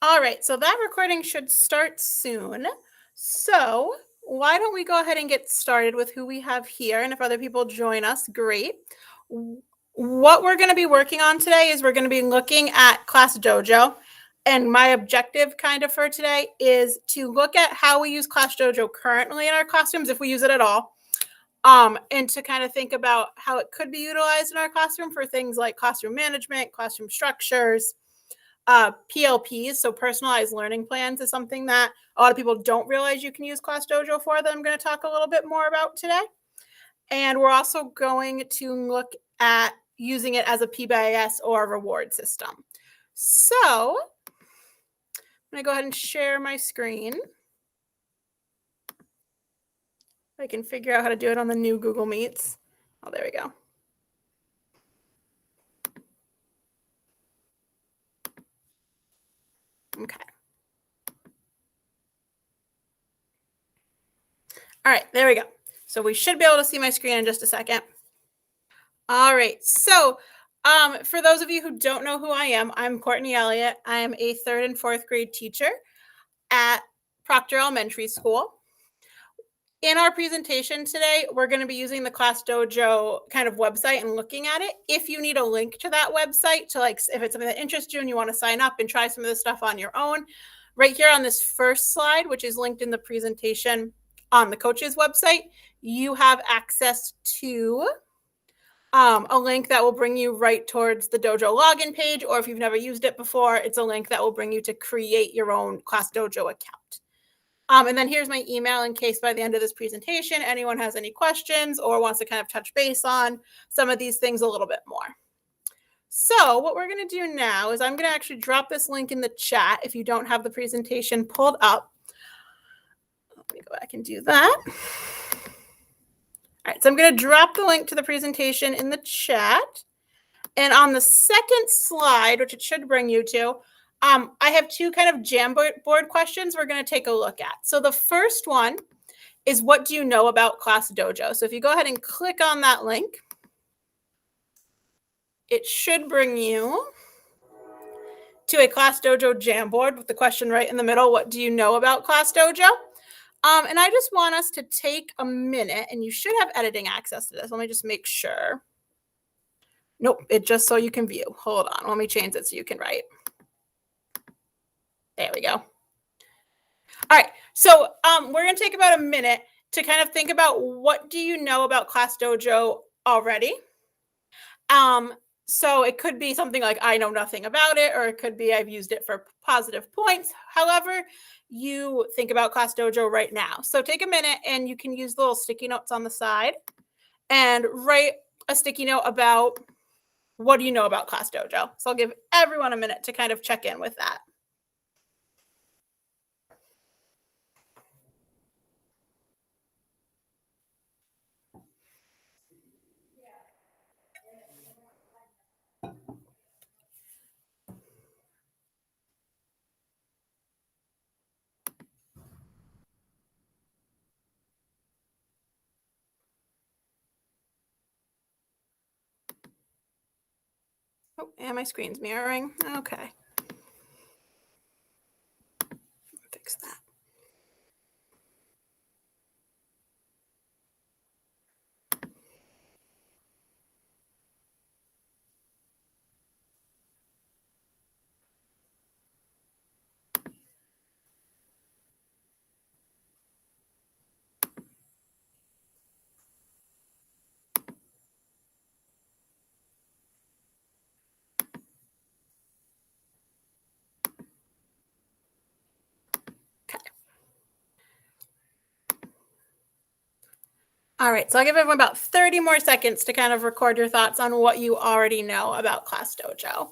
All right, so that recording should start soon. So why don't we go ahead and get started with who we have here, and if other people join us, great. What we're going to be working on today is we're going to be looking at ClassDojo, and my objective kind of for today is to look at how we use ClassDojo currently in our classrooms, if we use it at all, and to kind of think about how it could be utilized in our classroom for things like classroom management, classroom structures, PLPs, so personalized learning plans, is something that a lot of people don't realize you can use ClassDojo for, that I'm going to talk a little bit more about today. And we're also going to look at using it as a Pbis or a reward system. So I'm going to go ahead and share my screen. I can figure out how to do it on the new Google Meets. Oh, there we go. Okay. All right, there we go. So we should be able to see my screen in just a second. All right, so for those of you who don't know who I am, I'm Courtney Elliott. I am a 3rd and 4th grade teacher at Proctor Elementary School. In our presentation today, we're going to be using the ClassDojo kind of website and looking at it. If you need a link to that website to, like, if it's something that interests you and you want to sign up and try some of this stuff on your own, right here on this first slide, which is linked in the presentation on the coach's website, you have access to a link that will bring you right towards the Dojo login page, or if you've never used it before, it's a link that will bring you to create your own ClassDojo account. And then here's my email in case by the end of this presentation, anyone has any questions or wants to kind of touch base on some of these things a little bit more. So what we're going to do now is I'm going to actually drop this link in the chat if you don't have the presentation pulled up. Let me go back and do that. All right, so I'm going to drop the link to the presentation in the chat. And on the second slide, which it should bring you to, I have two kind of Jamboard questions we're going to take a look at. So the first one is, what do you know about ClassDojo? So if you go ahead and click on that link, it should bring you to a ClassDojo Jamboard with the question right in the middle, what do you know about ClassDojo? And I just want us to take a minute, and you should have editing access to this. Let me just make sure. Nope, it's just so you can view. Hold on, let me change it so you can write. There we go. All right, so we're going to take about a minute to kind of think about, what do you know about ClassDojo already? So it could be something like, I know nothing about it, or it could be, I've used it for positive points. However you think about ClassDojo right now. So take a minute, and you can use the little sticky notes on the side and write a sticky note about, what do you know about ClassDojo? So I'll give everyone a minute to kind of check in with that. Oh, and my screen's mirroring. Okay. Fix that. All right, so I'll give everyone about 30 more seconds to kind of record your thoughts on what you already know about ClassDojo.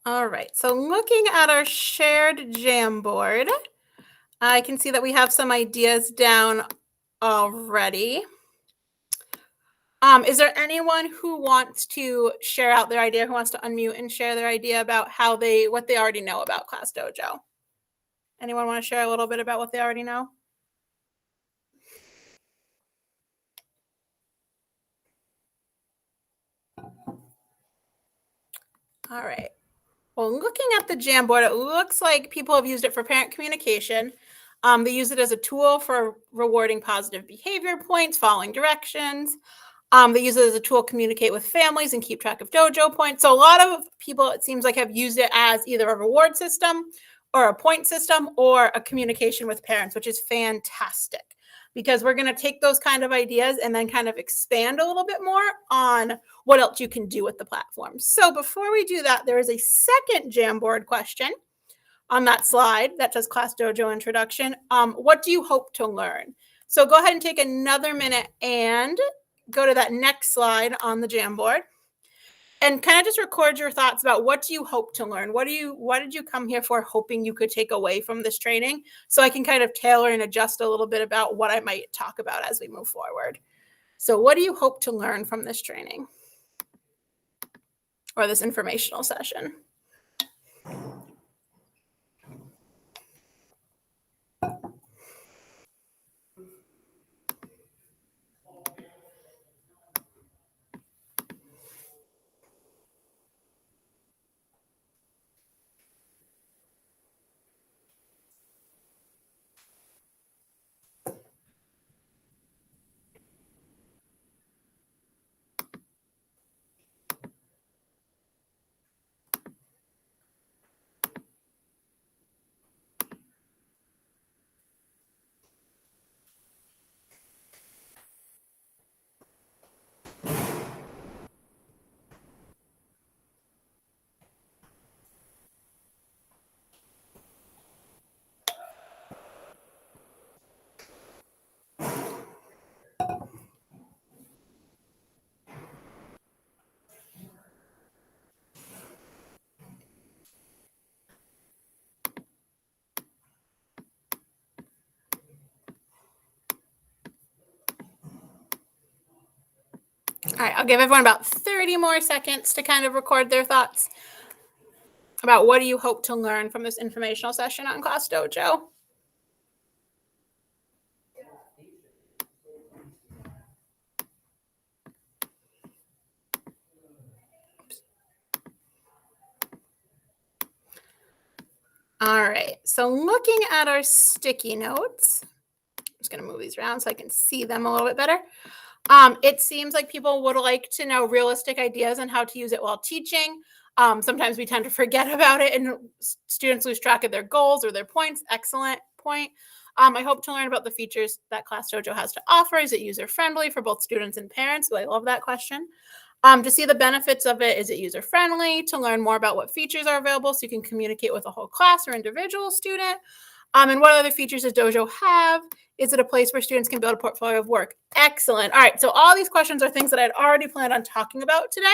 All right, so looking at our shared Jamboard, I can see that we have some ideas down already. Is there anyone who wants to share out their idea, who wants to unmute and share their idea about what they already know about ClassDojo? Anyone want to share a little bit about what they already know? All right. Well, looking at the Jamboard, it looks like people have used it for parent communication. They use it as a tool for rewarding positive behavior points, following directions. They use it as a tool to communicate with families and keep track of dojo points. So a lot of people, it seems like, have used it as either a reward system or a point system or a communication with parents, which is fantastic because we're going to take those kind of ideas and then kind of expand a little bit more on what else you can do with the platform. So before we do that, there is a second Jamboard question on that slide that says ClassDojo introduction. What do you hope to learn? So go ahead and take another minute and go to that next slide on the Jamboard and kind of just record your thoughts about what do you hope to learn? What did you come here for hoping you could take away from this training? So I can kind of tailor and adjust a little bit about what I might talk about as we move forward. So what do you hope to learn from this training or this informational session? All right, I'll give everyone about 30 more seconds to kind of record their thoughts about what do you hope to learn from this informational session on ClassDojo. All right, so looking at our sticky notes, I'm just going to move these around so I can see them a little bit better. It seems like people would like to know realistic ideas on how to use it while teaching. Sometimes we tend to forget about it and students lose track of their goals or their points. Excellent point. I hope to learn about the features that ClassDojo has to offer. Is it user-friendly for both students and parents? I love that question. To see the benefits of it, is it user-friendly? To learn more about what features are available so you can communicate with a whole class or individual student. And what other features does Dojo have? Is it a place where students can build a portfolio of work? Excellent. All right, so all these questions are things that I'd already planned on talking about today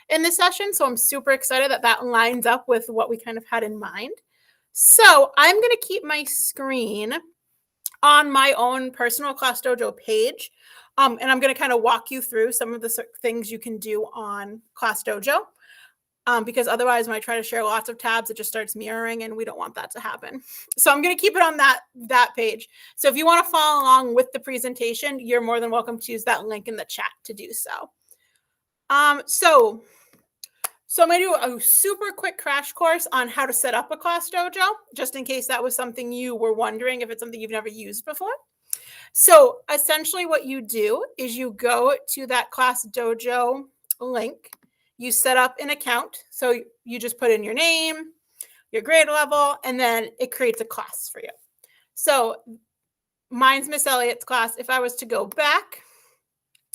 in this session. So I'm super excited that that lines up with what we kind of had in mind. So I'm going to keep my screen on my own personal ClassDojo page. And I'm going to kind of walk you through some of the things you can do on ClassDojo. Because otherwise, when I try to share lots of tabs, it just starts mirroring, and we don't want that to happen. So I'm going to keep it on that page. So if you want to follow along with the presentation, you're more than welcome to use that link in the chat to do so. So I'm going to do a super quick crash course on how to set up a ClassDojo, just in case that was something you were wondering if it's something you've never used before. So essentially what you do is you go to that ClassDojo link, you set up an account. So you just put in your name, your grade level, and then it creates a class for you. So mine's Miss Elliott's class. If I was to go back,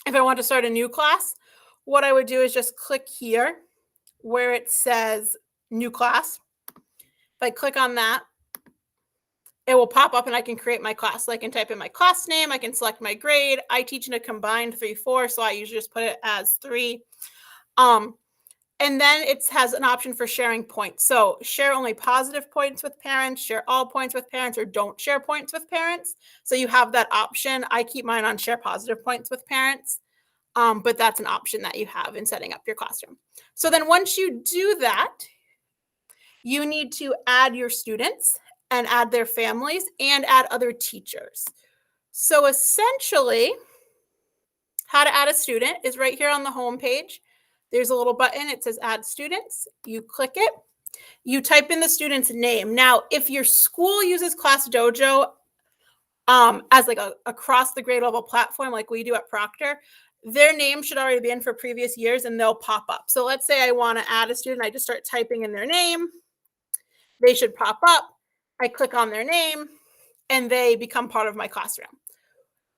if I want to start a new class, what I would do is just click here where it says new class. If I click on that, it will pop up and I can create my class. So I can type in my class name. I can select my grade. I teach in a combined 3-4, so I usually just put it as 3. And then it has an option for sharing points. So share only positive points with parents, share all points with parents, or don't share points with parents. So you have that option. I keep mine on share positive points with parents. But that's an option that you have in setting up your classroom. So then once you do that, you need to add your students and add their families and add other teachers. So essentially, how to add a student is right here on the home page. There's a little button. It says add students. You click it. You type in the student's name. Now, if your school uses ClassDojo as like a across the grade level platform like we do at Proctor, their name should already be in for previous years and they'll pop up. So let's say I want to add a student. I just start typing in their name. They should pop up. I click on their name and they become part of my classroom.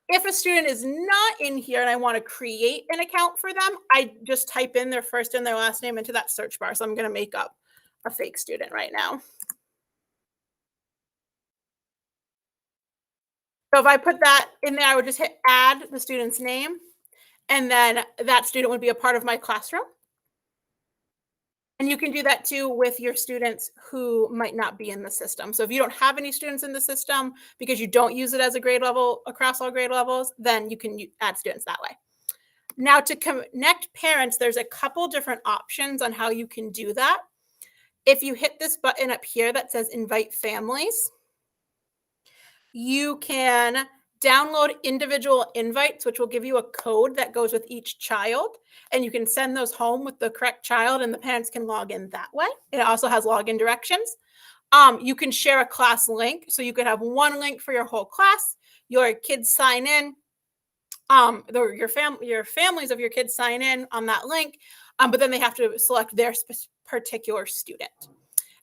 If a student is not in here and I want to create an account for them, I just type in their first and their last name into that search bar. So I'm going to make up a fake student right now. So if I put that in there, I would just hit add the student's name, and then that student would be a part of my classroom. And you can do that too with your students who might not be in the system. So if you don't have any students in the system because you don't use it as a grade level across all grade levels, then you can add students that way. Now to connect parents, there's a couple different options on how you can do that. If you hit this button up here that says invite families, you can download individual invites, which will give you a code that goes with each child. And you can send those home with the correct child and the parents can log in that way. It also has login directions. You can share a class link. So you could have one link for your whole class. Your kids sign in. Your families of your kids sign in on that link. But then they have to select their particular student.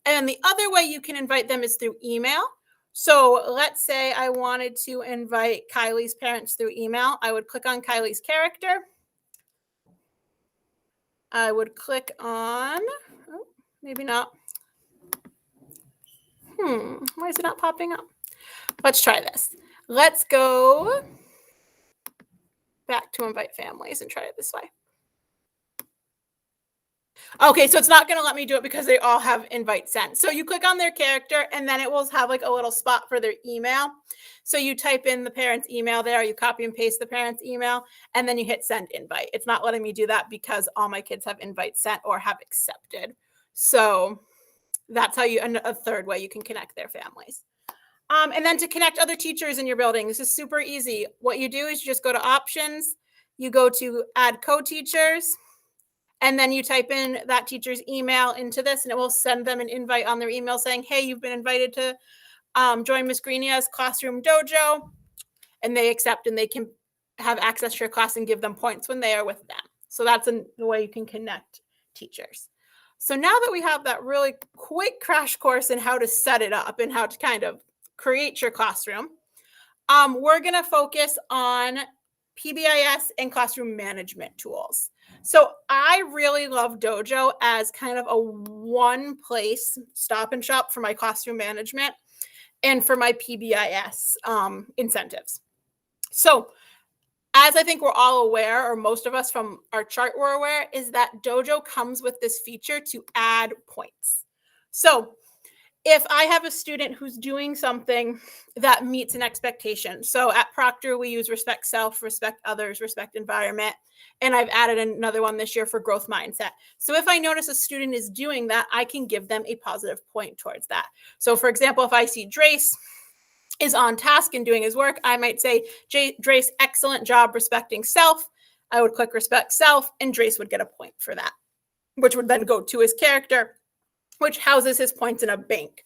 And then the other way you can invite them is through email. So let's say I wanted to invite Kylie's parents through email. I would click on Kylie's character. I would click on, oh, maybe not. Why is it not popping up? Let's try this. Let's go back to invite families and try it this way. Okay, so it's not going to let me do it because they all have invite sent. So you click on their character and then it will have like a little spot for their email. So you type in the parent's email there, you copy and paste the parent's email, and then you hit send invite. It's not letting me do that because all my kids have invite sent or have accepted. So that's how you, a third way you can connect their families. And then to connect other teachers in your building, this is super easy. What you do is you just go to options, you go to add co-teachers, and then you type in that teacher's email into this and it will send them an invite on their email saying, hey, you've been invited to join Miss Greenia's classroom dojo. And they accept and they can have access to your class and give them points when they are with them. So that's the way you can connect teachers. So now that we have that really quick crash course in how to set it up and how to kind of create your classroom, we're going to focus on Pbis and classroom management tools. So I really love Dojo as kind of a one place stop and shop for my classroom management and for my Pbis incentives. So as I think we're all aware, or most of us from our chart were aware, is that Dojo comes with this feature to add points. So if I have a student who's doing something that meets an expectation, so at Proctor, we use respect self, respect others, respect environment, and I've added another one this year for growth mindset. So if I notice a student is doing that, I can give them a positive point towards that. So for example, if I see Drace is on task and doing his work, I might say, Drace, excellent job respecting self. I would click respect self, and Drace would get a point for that, which would then go to his character, which houses his points in a bank.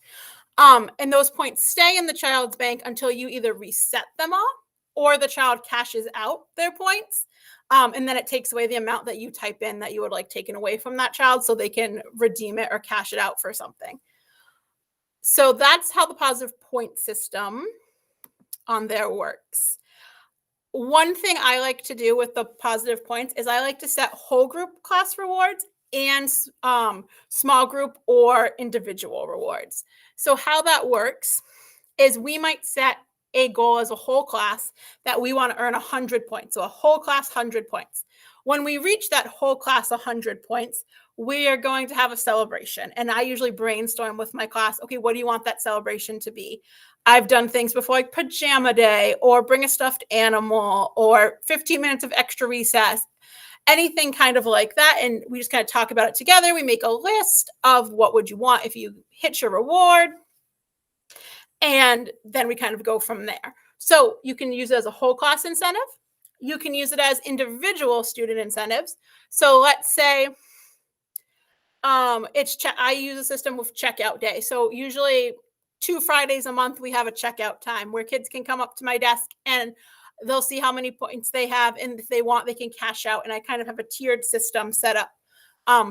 And those points stay in the child's bank until you either reset them all or the child cashes out their points. And then it takes away the amount that you type in that you would like taken away from that child so they can redeem it or cash it out for something. So that's how the positive point system on there works. One thing I like to do with the positive points is I like to set whole group class rewards and small group or individual rewards. So how that works is we might set a goal as a whole class that we want to earn 100 points. So a whole class, 100 points. When we reach that whole class 100 points, we are going to have a celebration. And I usually brainstorm with my class, okay, what do you want that celebration to be? I've done things before like pajama day or bring a stuffed animal or 15 minutes of extra recess, anything kind of like that. And we just kind of talk about it together. We make a list of what would you want if you hit your reward. And then we kind of go from there. So you can use it as a whole class incentive. You can use it as individual student incentives. So let's say I use a system with checkout day. So usually 2 Fridays a month, we have a checkout time where kids can come up to my desk and they'll see how many points they have. And if they want, they can cash out. And I kind of have a tiered system set up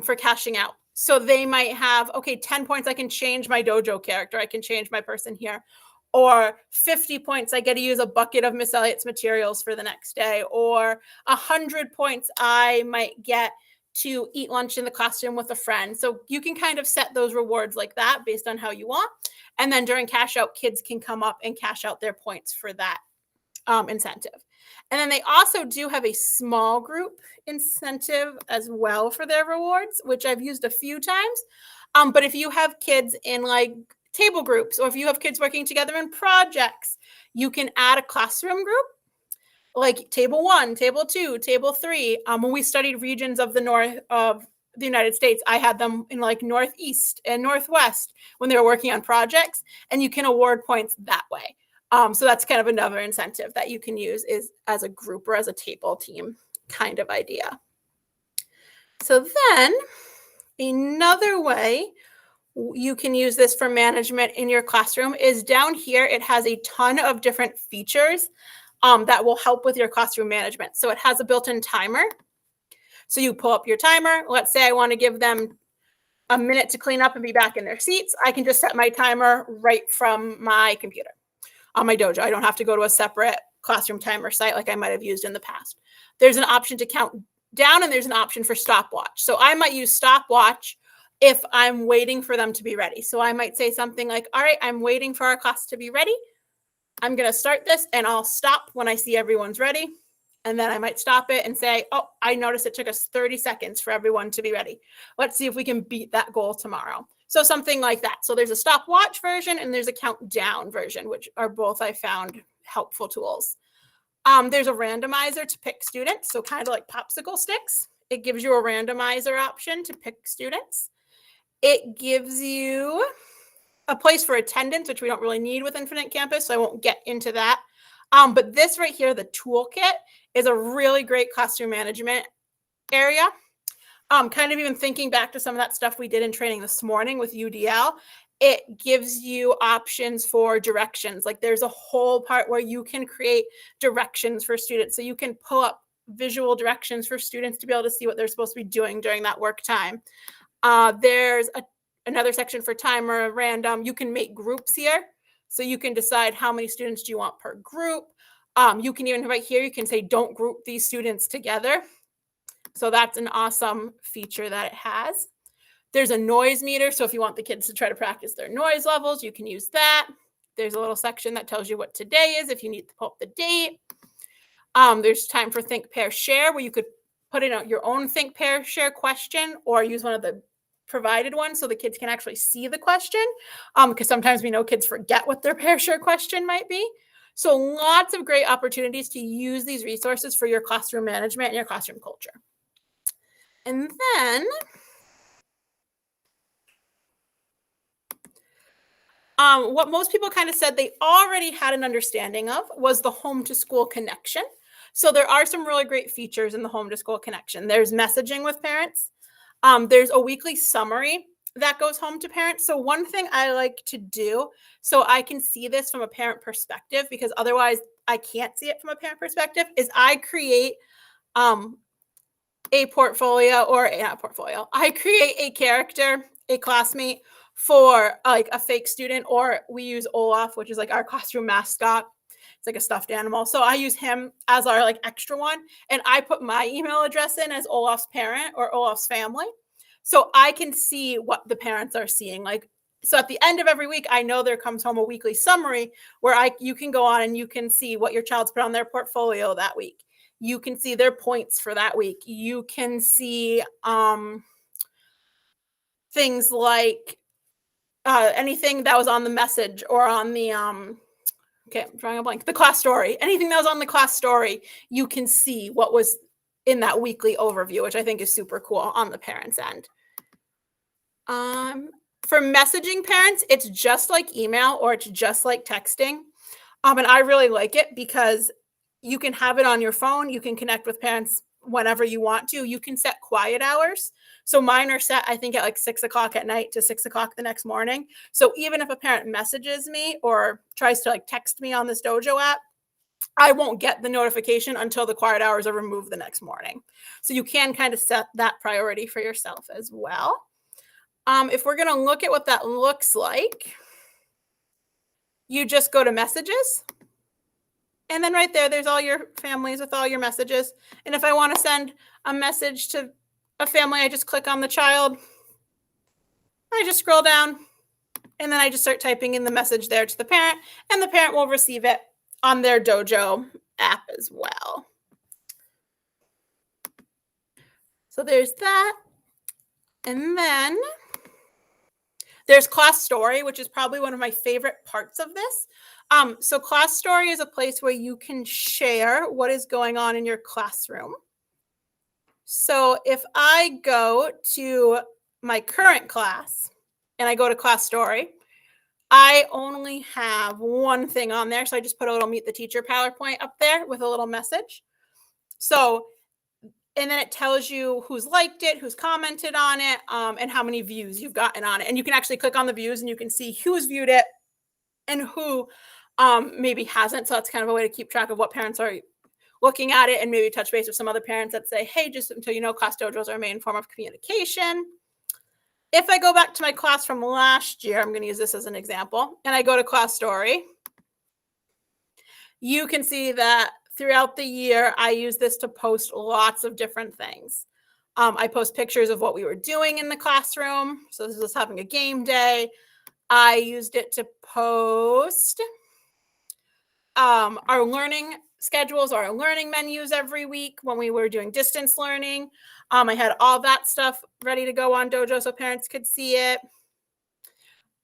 for cashing out. So they might have, okay, 10 points, I can change my dojo character. I can change my person here. Or 50 points, I get to use a bucket of Miss Elliott's materials for the next day. Or 100 points, I might get to eat lunch in the classroom with a friend. So you can kind of set those rewards like that based on how you want. And then during cash out, kids can come up and cash out their points for that incentive. And then they also do have a small group incentive as well for their rewards, which I've used a few times. But if you have kids in like table groups, or if you have kids working together in projects, you can add a classroom group like table 1, table 2, table 3. When we studied regions of the north of the United States, I had them in like Northeast and Northwest when they were working on projects, and you can award points that way. So that's kind of another incentive that you can use is as a group or as a table team kind of idea. So then another way you can use this for management in your classroom is down here. It has a ton of different features that will help with your classroom management. So it has a built-in timer. So you pull up your timer. Let's say I want to give them a minute to clean up and be back in their seats. I can just set my timer right from my computer on my Dojo. I don't have to go to a separate classroom timer site like I might have used in the past. There's an option to count down, and there's an option for stopwatch. So I might use stopwatch if I'm waiting for them to be ready. So I might say something like, all right, I'm waiting for our class to be ready. I'm going to start this and I'll stop when I see everyone's ready. And then I might stop it and say, oh, I noticed it took us 30 seconds for everyone to be ready. Let's see if we can beat that goal tomorrow. So something like that. So there's a stopwatch version and there's a countdown version, which are both I found helpful tools. There's a randomizer to pick students. So kind of like popsicle sticks. It gives you a randomizer option to pick students. It gives you a place for attendance, which we don't really need with Infinite Campus, so I won't get into that. But this right here, the toolkit, is a really great classroom management area. Kind of even thinking back to some of that stuff we did in training this morning with UDL, it gives you options for directions. Like there's a whole part where you can create directions for students. So you can pull up visual directions for students to be able to see what they're supposed to be doing during that work time. There's another section for timer, random. You can make groups here. So you can decide how many students do you want per group. You can even right here, you can say, don't group these students together. So that's an awesome feature that it has. There's a noise meter. So if you want the kids to try to practice their noise levels, you can use that. There's a little section that tells you what today is if you need to pull up the date. There's time for think, pair, share, where you could put in your own think, pair, share question or use one of the provided ones so the kids can actually see the question. Because sometimes we know kids forget what their pair, share question might be. So lots of great opportunities to use these resources for your classroom management and your classroom culture. And then what most people kind of said they already had an understanding of was the home to school connection. So there are some really great features in the home to school connection. There's messaging with parents. There's a weekly summary that goes home to parents. So one thing I like to do, so I can see this from a parent perspective, because otherwise I can't see it from a parent perspective, is I create a portfolio or not portfolio. I create a character, a classmate for like a fake student, or we use Olaf, which is like our classroom mascot. It's like a stuffed animal. So I use him as our like extra one. And I put my email address in as Olaf's parent or Olaf's family. So I can see what the parents are seeing. Like, so at the end of every week, I know there comes home a weekly summary where you can go on and you can see what your child's put on their portfolio that week. You can see their points for that week. You can see things like anything that was on the message or on the okay, I'm drawing a blank. The class story. Anything that was on the class story, you can see what was in that weekly overview, which I think is super cool on the parents' end. For messaging parents, it's just like email or it's just like texting. And I really like it because you can have it on your phone. You can connect with parents whenever you want to. You can set quiet hours. So mine are set, I think, at like 6 o'clock at night to 6 o'clock the next morning. So even if a parent messages me or tries to like text me on this Dojo app, I won't get the notification until the quiet hours are removed the next morning. So you can kind of set that priority for yourself as well. If we're going to look at what that looks like, you just go to messages. And then right there, there's all your families with all your messages. And if I want to send a message to a family, I just click on the child. I just scroll down and then I just start typing in the message there to the parent, and the parent will receive it on their Dojo app as well. So there's that. And then there's Class Story, which is probably one of my favorite parts of this. So Class Story is a place where you can share what is going on in your classroom. So if I go to my current class and I go to Class Story, I only have one thing on there. So I just put a little Meet the Teacher PowerPoint up there with a little message. So, and then it tells you who's liked it, who's commented on it, and how many views you've gotten on it. And you can actually click on the views and you can see who's viewed it and who maybe hasn't. So that's kind of a way to keep track of what parents are looking at it, and maybe touch base with some other parents that say, hey, just until you know, ClassDojo is our main form of communication. If I go back to my class from last year, I'm going to use this as an example, and I go to Class Story, you can see that throughout the year, I use this to post lots of different things. I post pictures of what we were doing in the classroom. So this was having a game day. I used it to post our learning schedules, our learning menus every week when we were doing distance learning. I had all that stuff ready to go on Dojo so parents could see it.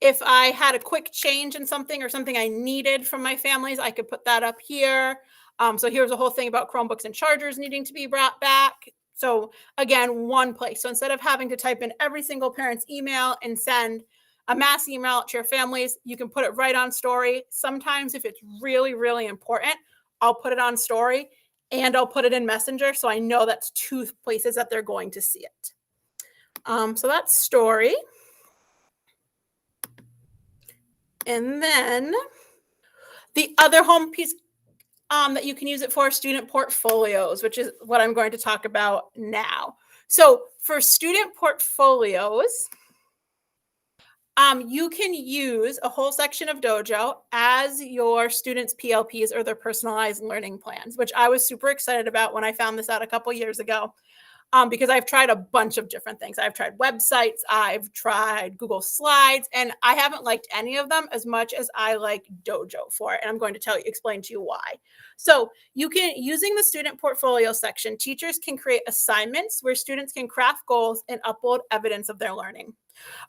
If I had a quick change in something or something I needed from my families, I could put that up here. So here's a whole thing about Chromebooks and chargers needing to be brought back. So again, one place. So instead of having to type in every single parent's email and send a mass email to your families, you can put it right on Story. Sometimes if it's really, really important, I'll put it on Story and I'll put it in Messenger. So I know that's two places that they're going to see it. So that's Story. And then the other home piece that you can use it for, student portfolios, which is what I'm going to talk about now. So for student portfolios, you can use a whole section of Dojo as your students' PLPs or their personalized learning plans, which I was super excited about when I found this out a couple years ago, because I've tried a bunch of different things. I've tried websites, I've tried Google Slides, and I haven't liked any of them as much as I like Dojo for it. And I'm going to explain to you why. So you can, using the student portfolio section, teachers can create assignments where students can craft goals and upload evidence of their learning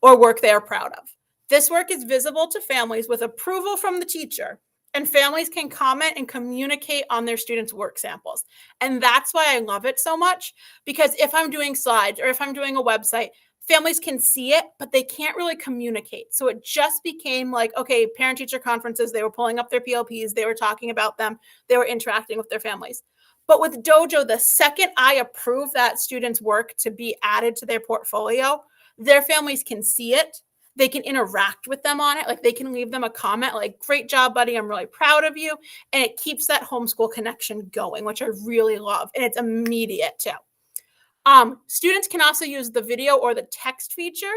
or work they are proud of. This work is visible to families with approval from the teacher, and families can comment and communicate on their students' work samples. And that's why I love it so much, because if I'm doing slides or if I'm doing a website, families can see it, but they can't really communicate. So it just became like, okay, parent-teacher conferences, they were pulling up their PLPs, they were talking about them, they were interacting with their families. But with Dojo, the second I approve that student's work to be added to their portfolio, their families can see it. They can interact with them on it. Like they can leave them a comment like, great job, buddy. I'm really proud of you. And it keeps that homeschool connection going, which I really love. And it's immediate too. Students can also use the video or the text feature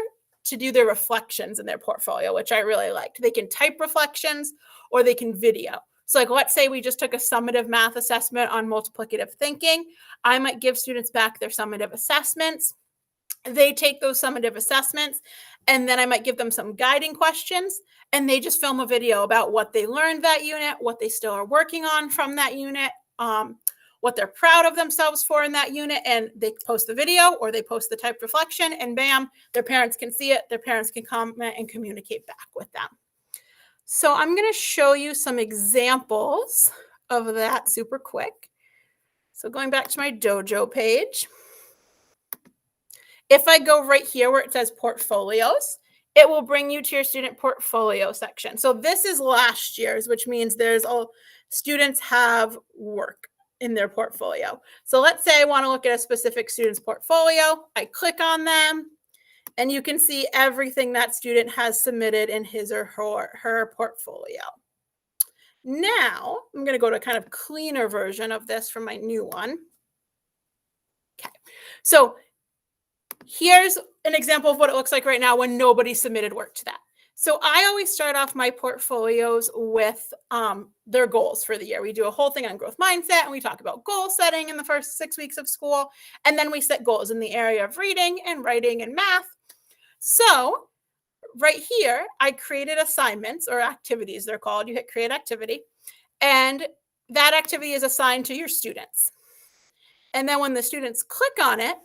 to do their reflections in their portfolio, which I really liked. They can type reflections or they can video. So like, let's say we just took a summative math assessment on multiplicative thinking. I might give students back their summative assessments. They take those summative assessments, and then I might give them some guiding questions, and they just film a video about what they learned that unit, what they still are working on from that unit, what they're proud of themselves for in that unit, and they post the video or they post the typed reflection, and bam, their parents can see it, their parents can comment and communicate back with them. So I'm going to show you some examples of that super quick. So going back to my Dojo page, if I go right here where it says portfolios, it will bring you to your student portfolio section. So this is last year's, which means there's all students have work in their portfolio. So let's say I want to look at a specific student's portfolio. I click on them, and you can see everything that student has submitted in his or her portfolio. Now, I'm going to go to a kind of cleaner version of this from my new one. Okay, so here's an example of what it looks like right now when nobody submitted work to that. So I always start off my portfolios with their goals for the year. We do a whole thing on growth mindset, and we talk about goal setting in the first 6 weeks of school. And then we set goals in the area of reading and writing and math. So right here, I created assignments or activities, they're called. You hit create activity, and that activity is assigned to your students. And then when the students click on it,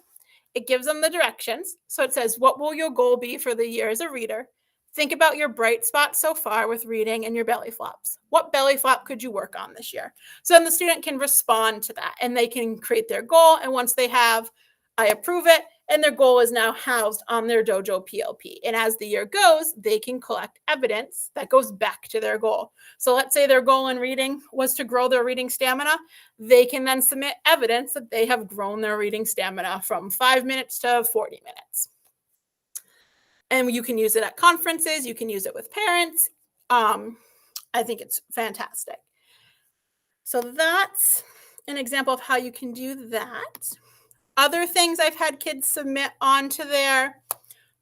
it gives them the directions. So it says, what will your goal be for the year as a reader? Think about your bright spots so far with reading and your belly flops. What belly flop could you work on this year? So then the student can respond to that, and they can create their goal. And once they have, I approve it, and their goal is now housed on their Dojo PLP. And as the year goes, they can collect evidence that goes back to their goal. So let's say their goal in reading was to grow their reading stamina. They can then submit evidence that they have grown their reading stamina from 5 minutes to 40 minutes. And you can use it at conferences. You can use it with parents. I think it's fantastic. So that's an example of how you can do that. Other things I've had kids submit onto their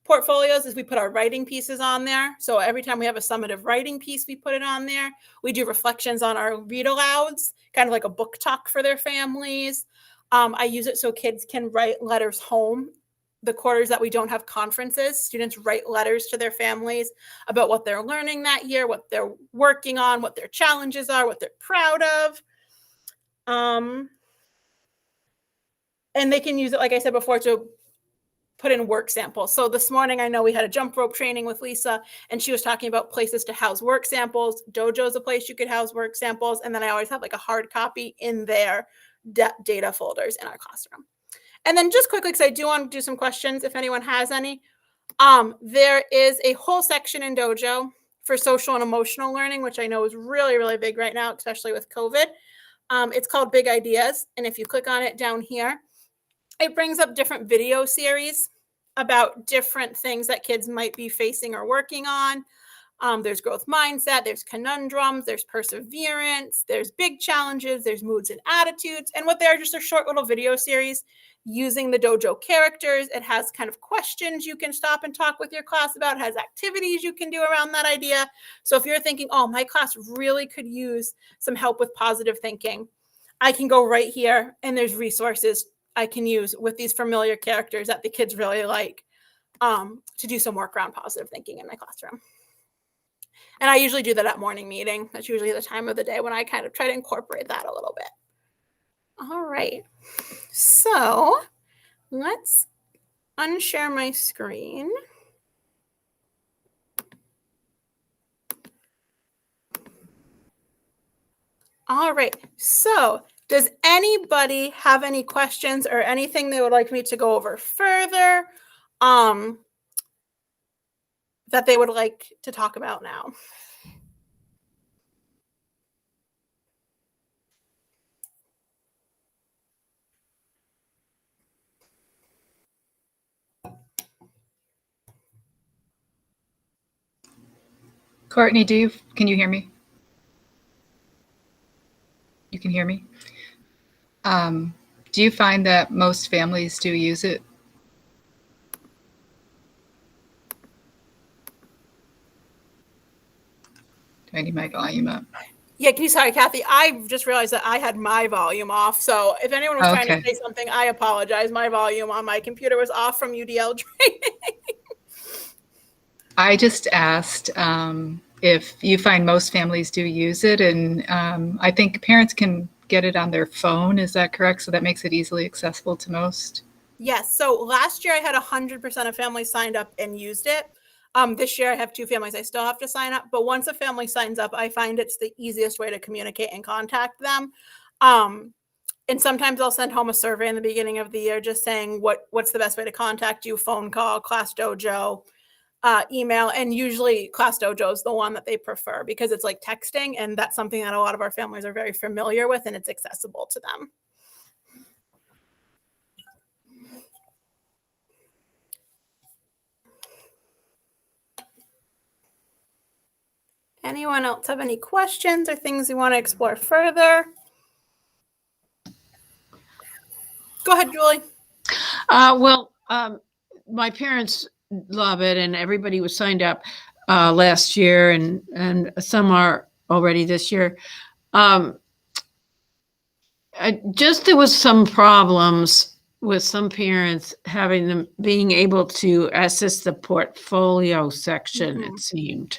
portfolios is we put our writing pieces on there. So every time we have a summative writing piece, we put it on there. We do reflections on our read alouds, kind of like a book talk for their families. I use it so kids can write letters home. The quarters that we don't have conferences, students write letters to their families about what they're learning that year, what they're working on, what their challenges are, what they're proud of. And they can use it, like I said before, to put in work samples. So this morning, I know we had a jump rope training with Lisa, and she was talking about places to house work samples. Dojo is a place you could house work samples. And then I always have like a hard copy in their data folders in our classroom. And then just quickly, because I do want to do some questions if anyone has any. There is a whole section in Dojo for social and emotional learning, which I know is really, really big right now, especially with COVID. It's called Big Ideas. And if you click on it down here, it brings up different video series about different things that kids might be facing or working on. There's growth mindset, there's conundrums, there's perseverance, there's big challenges, there's moods and attitudes. And what they are just a short little video series using the Dojo characters. It has kind of questions you can stop and talk with your class about. It has activities you can do around that idea. So if you're thinking, oh, my class really could use some help with positive thinking, I can go right here, and there's resources I can use with these familiar characters that the kids really like to do some work around positive thinking in my classroom. And I usually do that at morning meeting. That's usually the time of the day when I kind of try to incorporate that a little bit. All right. So let's unshare my screen. All right. So does anybody have any questions or anything they would like me to go over further that they would like to talk about now? Courtney, can you hear me? You can hear me? Do you find that most families do use it? Do I need my volume up? Yeah, sorry, Kathy. I just realized that I had my volume off. So if anyone was trying to say something, I apologize. My volume on my computer was off from UDL training. I just asked if you find most families do use it, and I think parents can get it on their phone. Is that correct? So that makes it easily accessible to most? Yes. So last year I had 100% of families signed up and used it. This year I have 2 families I still have to sign up, but once a family signs up, I find it's the easiest way to communicate and contact them. And sometimes I'll send home a survey in the beginning of the year just saying what's the best way to contact you, phone call, ClassDojo, email, and usually ClassDojo is the one that they prefer because it's like texting, and that's something that a lot of our families are very familiar with, and it's accessible to them. Anyone else have any questions or things you want to explore further? Go ahead, Julie. My parents love it, and everybody was signed up last year, and some are already this year. There was some problems with some parents having them being able to access the portfolio section, it seemed.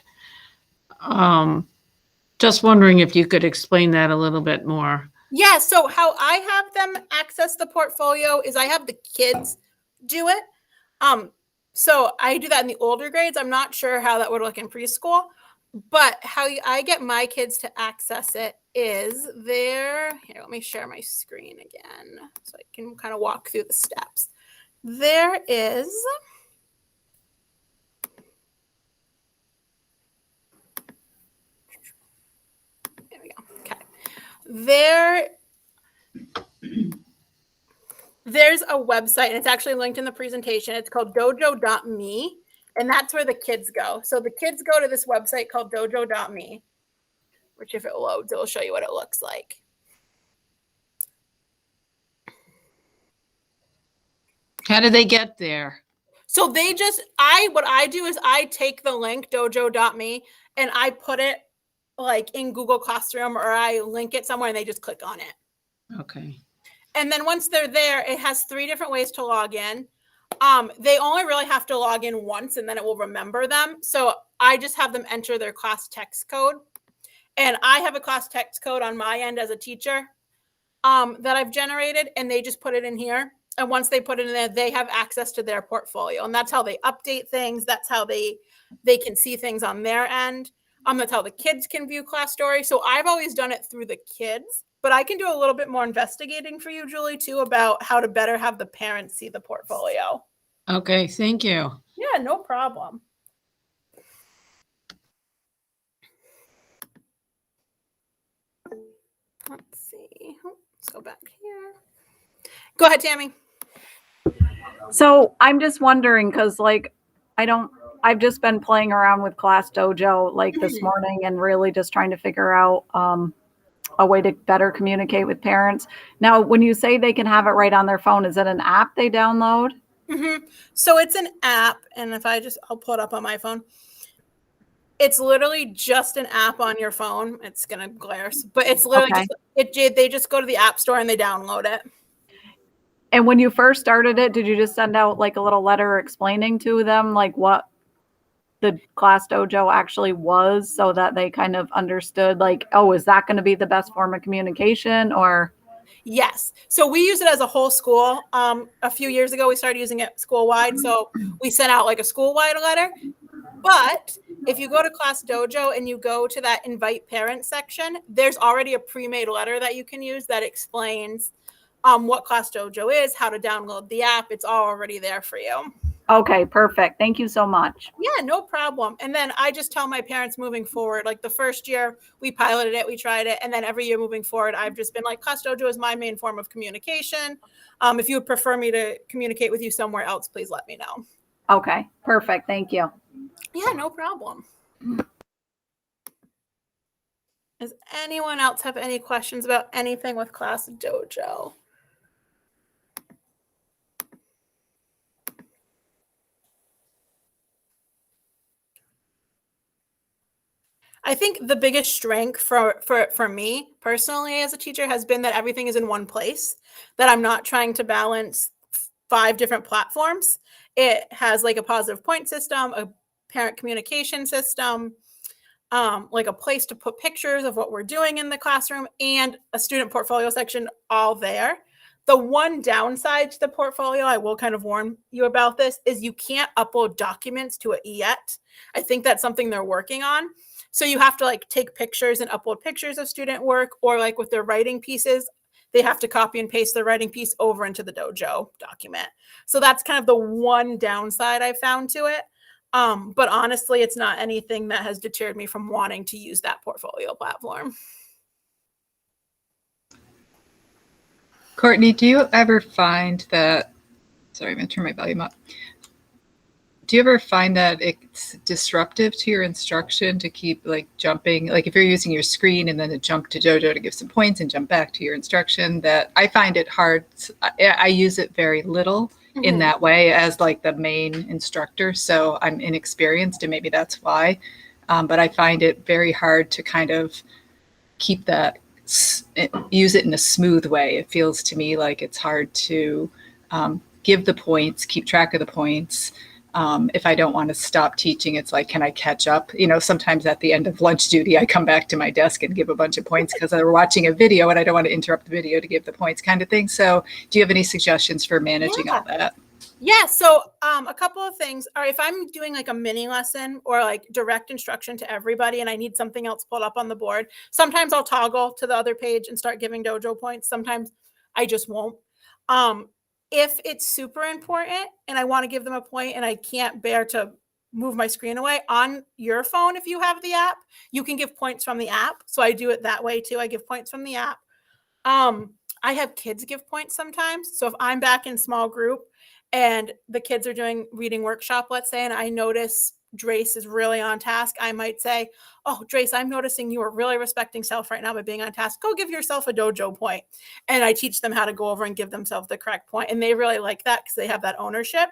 Just wondering if you could explain that a little bit more. Yeah, so how I have them access the portfolio is I have the kids do it. So I do that in the older grades. I'm not sure how that would look in preschool, but how I get my kids to access it is here, let me share my screen again so I can kind of walk through the steps. There is there we go. Okay. There's a website, and it's actually linked in the presentation. It's called dojo.me, and that's where the kids go. So the kids go to this website called dojo.me, which if it loads, it'll show you what it looks like. How do they get there? So they what I do is I take the link dojo.me and I put it like in Google Classroom, or I link it somewhere and they just click on it. Okay. And then once they're there, it has 3 different ways to log in. They only really have to log in once and then it will remember them. So I just have them enter their class text code. And I have a class text code on my end as a teacher that I've generated, and they just put it in here. And once they put it in there, they have access to their portfolio. And that's how they update things. That's how they can see things on their end. That's how the kids can view class story. So I've always done it through the kids, but I can do a little bit more investigating for you, Julie, too, about how to better have the parents see the portfolio. Okay, thank you. Yeah, no problem. Let's see. Let's go back here. Go ahead, Tammy. So I'm just wondering, because I've just been playing around with ClassDojo this morning and really just trying to figure out a way to better communicate with parents. Now, when you say they can have it right on their phone, is it an app they download? So it's an app, and I'll pull it up on my phone. It's literally just an app on your phone. It's gonna glare, but it's literally they just go to the App Store and they download it. And when you first started it, did you just send out a little letter explaining to them what the ClassDojo actually was, so that they kind of understood is that going to be the best form of communication? Or yes, so we use it as a whole school. A few years ago we started using it school-wide, so we sent out a school-wide letter. But if you go to ClassDojo and you go to that invite parents section, there's already a pre-made letter that you can use that explains what ClassDojo is, how to download the app. It's all already there for you. Okay, perfect. Thank you so much. Yeah, no problem. And then I just tell my parents moving forward, the first year we piloted it, we tried it. And then every year moving forward, I've just been ClassDojo is my main form of communication. If you would prefer me to communicate with you somewhere else, please let me know. Okay, perfect. Thank you. Yeah, no problem. Does anyone else have any questions about anything with ClassDojo? I think the biggest strength for me personally as a teacher has been that everything is in one place, that I'm not trying to balance 5 different platforms. It has a positive point system, a parent communication system, like a place to put pictures of what we're doing in the classroom and a student portfolio section all there. The one downside to the portfolio, I will kind of warn you about this, is you can't upload documents to it yet. I think that's something they're working on. So you have to like take pictures and upload pictures of student work, or like with their writing pieces, they have to copy and paste their writing piece over into the Dojo document. So that's kind of the one downside I found to it. But honestly, it's not anything that has deterred me from wanting to use that portfolio platform. Courtney, do you ever find that, sorry, I'm going to turn my volume up. Do you ever find that it's disruptive to your instruction to keep like jumping, like if you're using your screen and then to jump to Dojo to give some points and jump back to your instruction? That I find it hard. I use it very little in that way as like the main instructor. So I'm inexperienced and maybe that's why. But I find it very hard to kind of keep that, use it in a smooth way. It feels to me like it's hard to give the points, keep track of the points. If I don't want to stop teaching, it's like, can I catch up? You know, sometimes at the end of lunch duty, I come back to my desk and give a bunch of points because I'm watching a video and I don't want to interrupt the video to give the points kind of thing. So do you have any suggestions for managing all that? Yeah, so a couple of things are, if I'm doing like a mini lesson or like direct instruction to everybody and I need something else pulled up on the board, sometimes I'll toggle to the other page and start giving Dojo points. Sometimes I just won't. If it's super important and I want to give them a point and I can't bear to move my screen away, on your phone, if you have the app, you can give points from the app. So I do it that way too. I give points from the app. I have kids give points sometimes. So if I'm back in small group and the kids are doing reading workshop, let's say, and I notice Drace is really on task, I might say, oh, Drace, I'm noticing you are really respecting self right now by being on task. Go give yourself a Dojo point. And I teach them how to go over and give themselves the correct point. And they really like that because they have that ownership.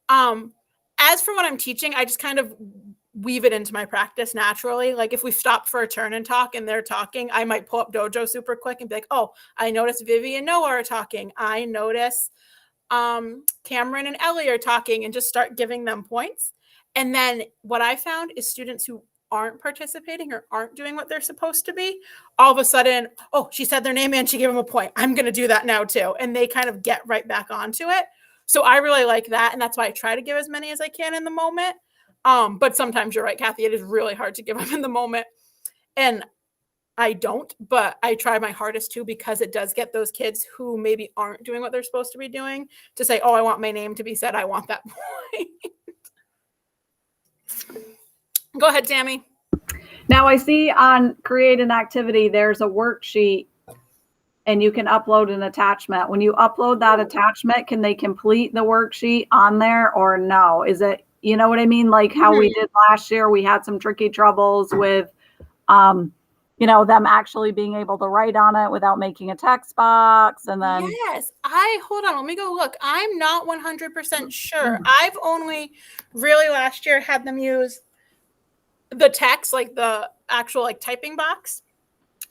As for what I'm teaching, I just kind of weave it into my practice naturally. Like if we stop for a turn and talk and they're talking, I might pull up Dojo super quick and be like, oh, I notice Vivi and Noah are talking. I notice Cameron and Ellie are talking, and just start giving them points. And then what I found is students who aren't participating or aren't doing what they're supposed to be, all of a sudden, oh, she said their name and she gave them a point. I'm going to do that now too. And they kind of get right back onto it. So I really like that. And that's why I try to give as many as I can in the moment. But sometimes you're right, Kathy, it is really hard to give them in the moment. And I don't, but I try my hardest to, because it does get those kids who maybe aren't doing what they're supposed to be doing to say, oh, I want my name to be said. I want that point. Go ahead, Tammy. Now I see on create an activity, there's a worksheet and you can upload an attachment. When you upload that attachment, can they complete the worksheet on there or no? Is it, you know what I mean? Like how we did last year, we had some tricky troubles with, you know, them actually being able to write on it without making a text box. And then Yes, hold on, let me go look. I'm not 100% sure. I've only really last year had them use the text, like the actual like typing box,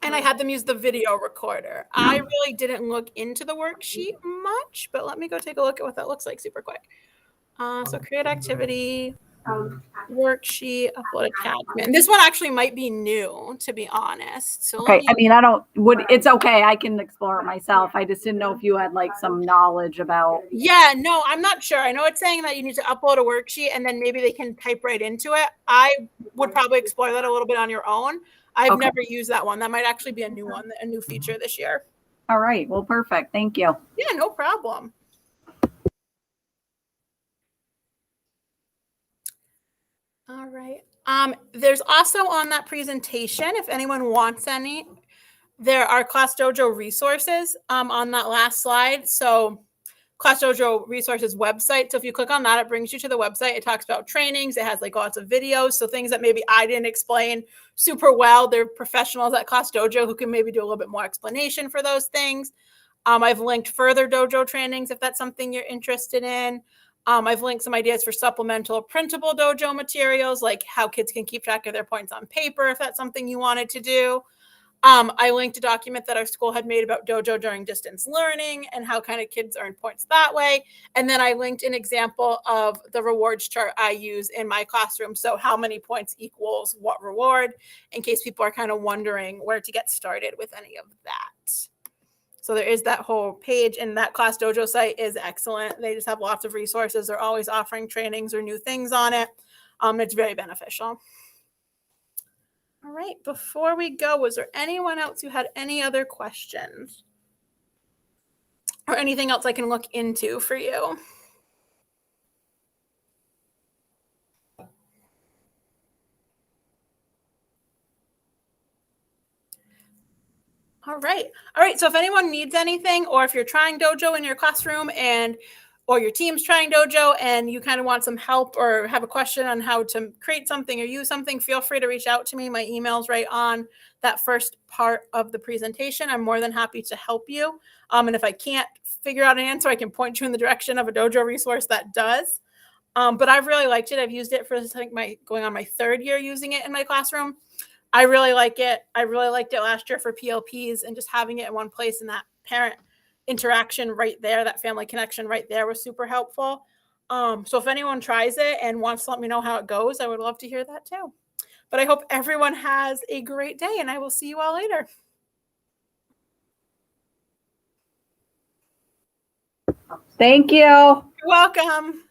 and I had them use the video recorder. I really didn't look into the worksheet much, but let me go take a look at what that looks like super quick. So create activity, worksheet, upload attachment. This one actually might be new, to be honest. So okay, I mean, it's okay. I can explore it myself. I just didn't know if you had like some knowledge about. Yeah, no, I'm not sure. I know it's saying that you need to upload a worksheet and then maybe they can type right into it. I would probably explore that a little bit on your own. I've never used that one. That might actually be a new one, a new feature this year. All right. Well, perfect. Thank you. Yeah, no problem. All right. There's also on that presentation, if anyone wants any, there are ClassDojo resources on that last slide. So ClassDojo resources website. So if you click on that, it brings you to the website. It talks about trainings. It has like lots of videos. So things that maybe I didn't explain super well. There are professionals at ClassDojo who can maybe do a little bit more explanation for those things. I've linked further dojo trainings if that's something you're interested in. I've linked some ideas for supplemental printable dojo materials, like how kids can keep track of their points on paper, if that's something you wanted to do. I linked a document that our school had made about Dojo during distance learning and how kind of kids earn points that way. And then I linked an example of the rewards chart I use in my classroom. So how many points equals what reward, in case people are kind of wondering where to get started with any of that. So there is that whole page, and that ClassDojo site is excellent. They just have lots of resources. They're always offering trainings or new things on it. It's very beneficial. All right, before we go, was there anyone else who had any other questions? Or anything else I can look into for you? All right. All right. So if anyone needs anything, or if you're trying Dojo in your classroom or your team's trying Dojo and you kind of want some help or have a question on how to create something or use something, feel free to reach out to me. My email's right on that first part of the presentation. I'm more than happy to help you. And if I can't figure out an answer, I can point you in the direction of a Dojo resource that does. But I've really liked it. I've used it for, I think, going on my 3rd year using it in my classroom. I really like it. I really liked it last year for PLPs, and just having it in one place and that parent interaction right there, that family connection right there was super helpful. So if anyone tries it and wants to let me know how it goes, I would love to hear that too. But I hope everyone has a great day, and I will see you all later. Thank you. You're welcome.